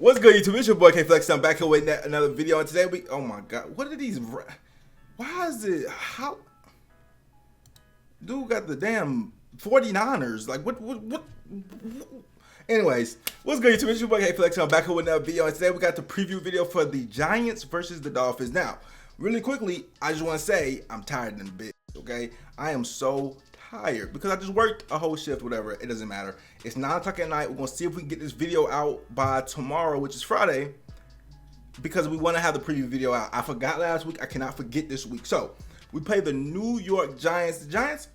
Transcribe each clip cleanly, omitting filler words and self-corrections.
What's good, YouTube? It's your boy K Flex. I'm back here with another video, and today oh my god, what are these? Why is it? How? Dude got the damn 49ers. Like what? Anyways, what's good, YouTube? It's your boy K Flex. I'm back here with another video, and today we got the preview video for the Giants versus the Dolphins. Now, really quickly, I just want to say I'm tired in a bit. Okay, I am so tired because I just worked a whole shift, whatever. It doesn't matter. It's 9 o'clock at night. We're gonna see if we can get this video out by tomorrow, which is Friday, because we want to have the preview video out. I forgot last week. I cannot forget this week. So we play the New York Giants. The Giants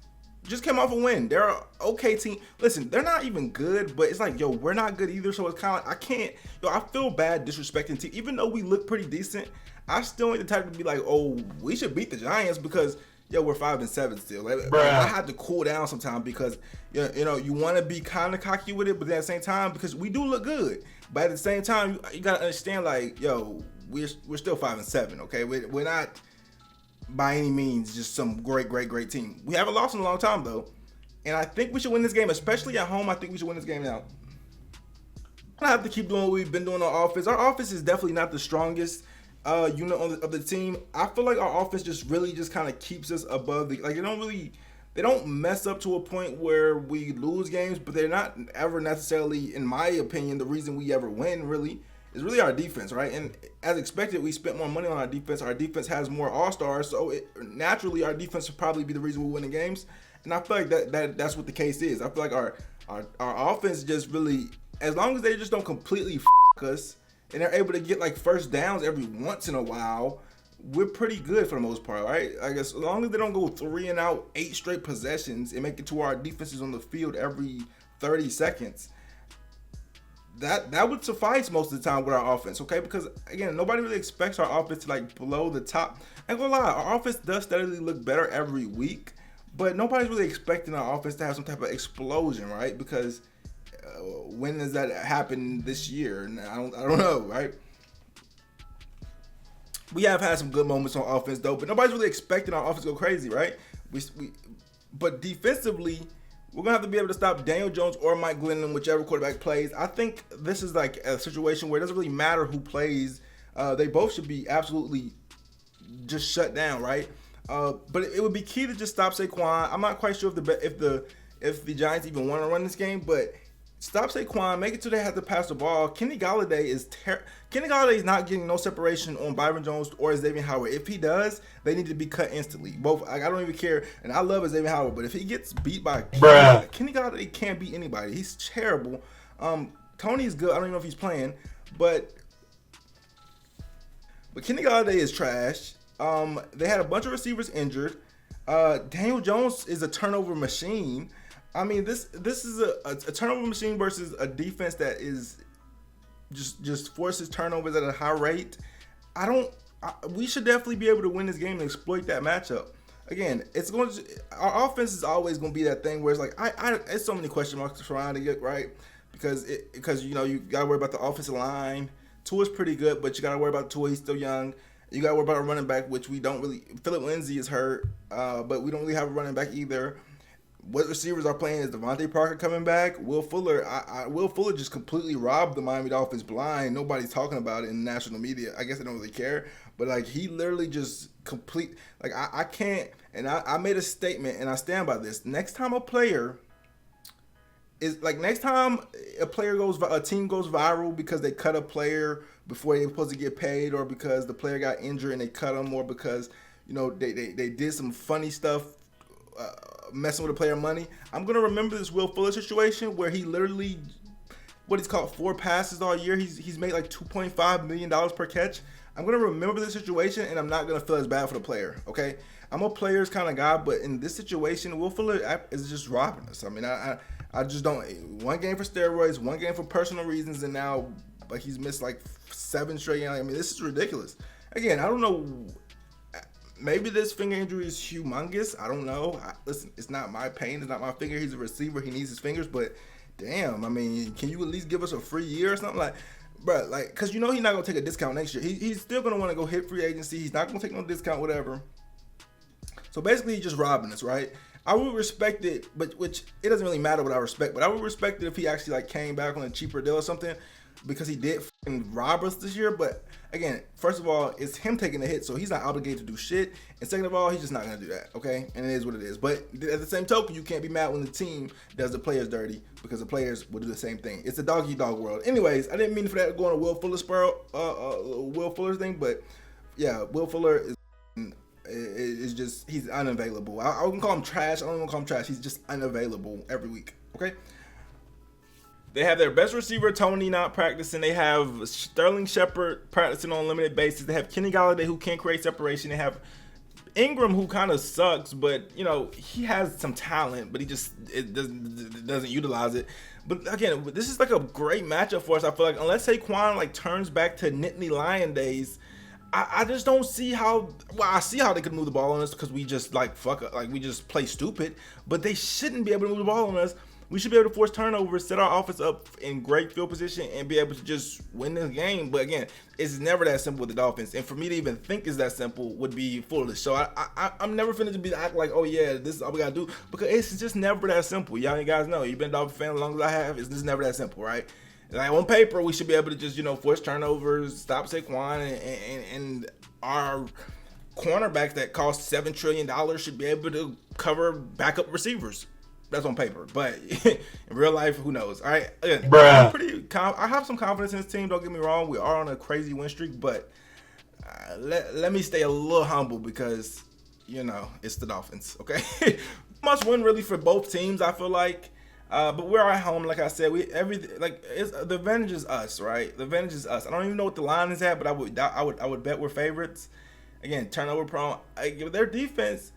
just came off a win. They're an okay team. Listen, they're not even good, but it's like, yo, we're not good either. So it's kind of like, I feel bad disrespecting team. Even though we look pretty decent, I still ain't the type to be like, oh, we should beat the Giants because, yo, we're 5-7 still. I have to cool down sometimes because, you know, you want to be kind of cocky with it, but then at the same time, because we do look good. But at the same time, you got to understand, like, yo, we're still 5-7, okay? We're not by any means just some great team. We haven't lost in a long time, though. And I think we should win this game, especially at home. I think we should win this game now. I have to keep doing what we've been doing on offense. Our offense is definitely not the strongest unit of the team. I feel like our offense just kind of keeps us above the, like, they don't mess up to a point where we lose games, but they're not ever necessarily, in my opinion, the reason we ever win really is really our defense, right? And as expected, we spent more money on our defense. Our defense has more all-stars, so naturally our defense should probably be the reason we win the games. And I feel like that's what the case is. I feel like our offense just really, as long as they just don't completely f us, and they're able to get like first downs every once in a while, we're pretty good for the most part, right? I guess as long as they don't go 3 and out 8 straight possessions and make it to our defenses on the field every 30 seconds, that would suffice most of the time with our offense, okay? Because again, nobody really expects our offense to like blow the top. I ain't gonna lie, our offense does steadily look better every week, but nobody's really expecting our offense to have some type of explosion, right? Because when does that happen this year? I don't know, right? We have had some good moments on offense though, but nobody's really expecting our offense to go crazy, right? But defensively, we're gonna have to be able to stop Daniel Jones or Mike Glennon, whichever quarterback plays. I think this is like a situation where it doesn't really matter who plays. They both should be absolutely just shut down, right? But it would be key to just stop Saquon. I'm not quite sure if the Giants even want to run this game, but stop Saquon, make it so they have to pass the ball. Kenny Galladay is not getting no separation on Byron Jones or Xavier Howard. If he does, they need to be cut instantly. Both, I don't even care, and I love Xavier Howard, but if he gets beat by Kenny Galladay can't beat anybody. He's terrible. Tony's good. I don't even know if he's playing, but Kenny Galladay is trash. They had a bunch of receivers injured. Daniel Jones is a turnover machine. I mean, this is a turnover machine versus a defense that is just forces turnovers at a high rate. We should definitely be able to win this game and exploit that matchup. Again, our offense is always going to be that thing where it's like it's so many question marks surrounding it, right? Because you know, you got to worry about the offensive line. Tua's pretty good, but you got to worry about Tua. He's still young. You got to worry about a running back, which we don't really. Philip Lindsay is hurt, but we don't really have a running back either. What receivers are playing? Is Devontae Parker coming back? Will Fuller? Will Fuller just completely robbed the Miami Dolphins blind. Nobody's talking about it in national media. I guess they don't really care. But like, he literally just I can't. And I made a statement, and I stand by this. Next time a team goes viral because they cut a player before they were supposed to get paid, or because the player got injured and they cut him, or because, you know, they did some funny stuff. Messing with the player money. I'm gonna remember this Will Fuller situation where he literally, what he's caught 4 passes all year. He's made like $2.5 million per catch. I'm gonna remember this situation, and I'm not gonna feel as bad for the player. Okay, I'm a players kind of guy, but in this situation, Will Fuller is just robbing us. I mean, I just don't. One game for steroids, one game for personal reasons, and now like he's missed like 7 straight games. I mean, this is ridiculous. Again, I don't know. Maybe this finger injury is humongous. I don't know. Listen, it's not my pain. It's not my finger. He's a receiver. He needs his fingers. But damn, I mean, can you at least give us a free year or something? Like, bro, like, because you know he's not going to take a discount next year. He's still going to want to go hit free agency. He's not going to take no discount, whatever. So basically, he's just robbing us, right? I would respect it, but which it doesn't really matter what I respect. But I would respect it if he actually like came back on a cheaper deal or something. because he did rob us this year. But again, first of all, it's him taking the hit, so he's not obligated to do shit. And second of all, he's just not gonna do that, okay? And it is what it is. But at the same token, you can't be mad when the team does the players dirty, because the players will do the same thing. It's a dog eat dog world. Anyways, I didn't mean for that to go on a Will Fuller thing, but yeah, Will Fuller is just, he's unavailable. I wouldn't call him trash. I don't even call him trash. He's just unavailable every week, okay? They have their best receiver, Tony, not practicing. They have Sterling Shepard practicing on a limited basis. They have Kenny Golladay, who can't create separation. They have Ingram, who kind of sucks, but, you know, he has some talent, but he just doesn't utilize it. But, again, this is like a great matchup for us. I feel like unless Saquon, like, turns back to Nittany Lion days, I just don't see how. Well, I see how they could move the ball on us because we just, like, we just play stupid. But they shouldn't be able to move the ball on us. We should be able to force turnovers, set our offense up in great field position, and be able to just win this game. But again, it's never that simple with the Dolphins. And for me to even think it's that simple would be foolish. So I'm never finna be act like, oh yeah, this is all we gotta do, because it's just never that simple. Y'all guys know, you've been a Dolphins fan as long as I have. It's just never that simple, right? Like on paper, we should be able to just, you know, force turnovers, stop Saquon, and our cornerbacks that cost $7 trillion should be able to cover backup receivers. That's on paper, but in real life, who knows? All right, again, I have some confidence in this team. Don't get me wrong; we are on a crazy win streak, but let me stay a little humble because, you know, it's the Dolphins. Okay, must win really for both teams. I feel like, but we're at home. Like I said, the advantage is us, right? The advantage is us. I don't even know what the line is at, but I would bet we're favorites. Again, turnover prone. Their defense.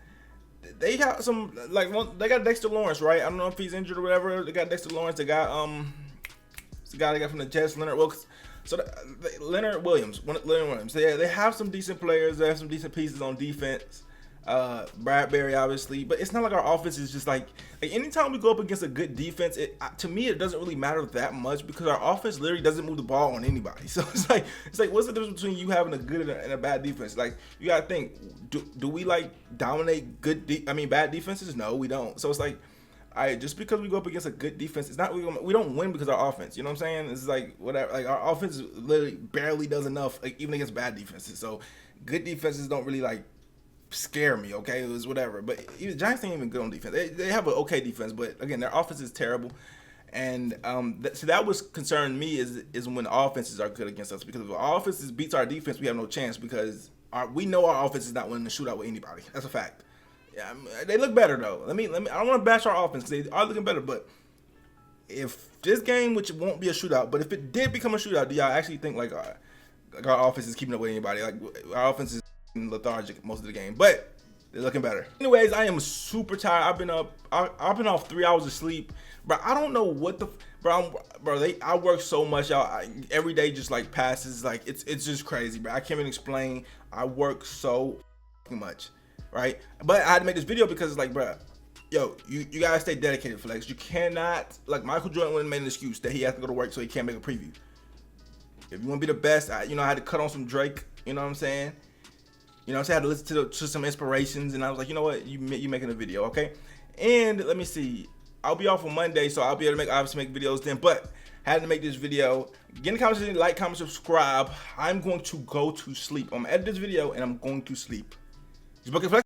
They got some, like, they got Dexter Lawrence, right? I don't know if he's injured or whatever. They got Dexter Lawrence. They got the guy they got from the Jets, Leonard Wilkes. So Leonard Williams. So yeah, they have some decent players. They have some decent pieces on defense. Bradbury, obviously, but it's not like our offense is just like anytime we go up against a good defense, to me it doesn't really matter that much because our offense literally doesn't move the ball on anybody. So it's like what's the difference between you having a good and a bad defense? Like, you gotta think, do we like dominate bad defenses? No, we don't. So it's like, just because we go up against a good defense, it's not we don't win because of our offense. You know what I'm saying? It's like whatever. Like, our offense literally barely does enough, like, even against bad defenses. So good defenses don't really like scare me, okay? It was whatever. But the Giants ain't even good on defense. They have an okay defense, but again, their offense is terrible. And so that was concerned me is when the offenses are good against us, because if our offenses beats our defense, we have no chance because we know our offense is not winning the shootout with anybody. That's a fact. Yeah, they look better though. Let me. I don't want to bash our offense because they are looking better, but if this game, which won't be a shootout, but if it did become a shootout, do y'all actually think like our offense is keeping up with anybody? Like, our offense is lethargic most of the game, but they're looking better. Anyways, I am super tired. I've been off 3 hours of sleep, bro. I don't know what I work so much, y'all. Every day just like passes, like it's just crazy, bro. I can't even explain. I work so much, right? But I had to make this video because it's like, bro, yo, you gotta stay dedicated, Flex. You cannot, like, Michael Jordan wouldn't make an excuse that he has to go to work so he can't make a preview. If you want to be the best, I had to cut on some Drake. You know what I'm saying? You know what I'm saying? I had to listen to some inspirations, and I was like, you know what? You making a video, okay? And let me see. I'll be off on Monday, so I'll be able to obviously make videos then. But had to make this video. Get in the comments, like, comment, subscribe. I'm going to go to sleep. I'm gonna edit this video, and I'm going to sleep. Just